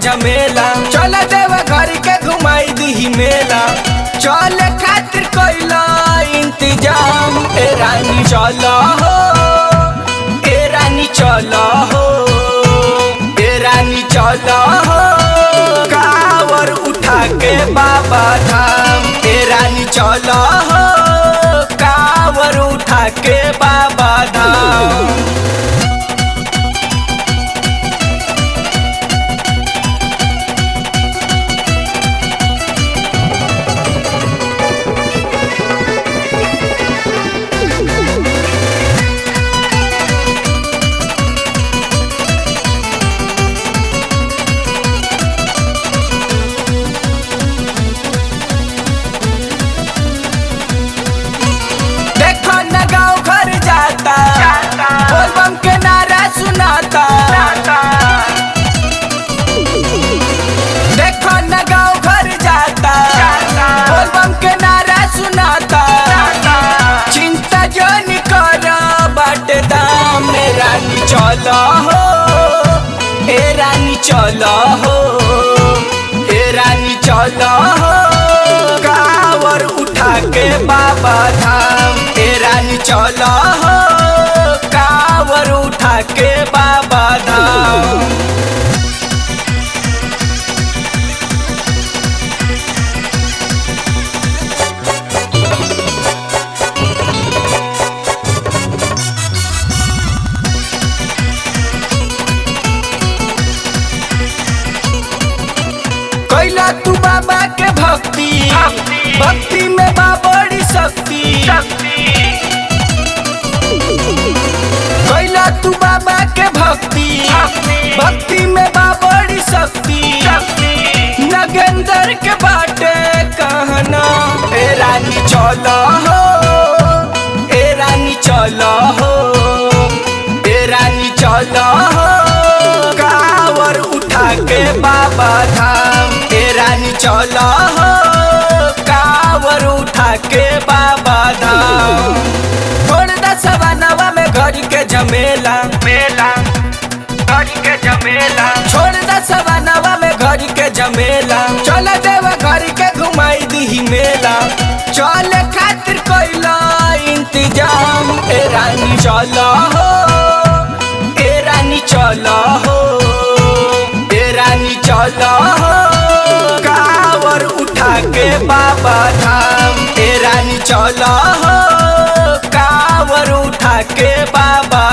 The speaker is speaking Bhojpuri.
झमेला। चल देव घर के घुमाई दी मेला। चल खातिर कोइला इंतजाम। ए रानी चलो हो, ए रानी चलो हो, ए रानी चलो हो, कावर उठा के बाबा धाम। ए रानी चलो हो, कावर उठा के बाबा धाम। बोलबम के नारा सुनाता, देखो न गाँव घर जाता। बोलबम के नारा सुनाता, चिंता जो निकर बाटे दाम। ए रानी चलो हो, ए रानी चलो हो, ए रानी चलो हो, कावर उठा के बाबा धाम। ए रानी चलो हो, कावर उठा के बाबा धाम। कैला तू बाबा के भक्ति, भक्ति में बा बड़ी शक्ति। कैला तू बाबा के भक्ति, भक्ति में बा बड़ी शक्ति। नगेंदर के बाटे कहना। ए रानी चलो हो, ए रानी चलो हो, ए रानी चलो हो, कावर उठा के बाबा धाम। ए रानी चलो हो, कावर उठा के बाबा धाम। छोड़ द सवानवा में घर के झमेला, मेला घर के झमेला। छोड़ द सवानवा में घर के झमेला। चल देव घर के घुमाई दी मेला। चल खातिर कोइला इंतजाम। ए रानी चलो हो, ए रानी चलो हो, ए रानी चलो हो, कावर उठा के बाबा धाम। ए रानी चलो हो, कावर उठा के बाबा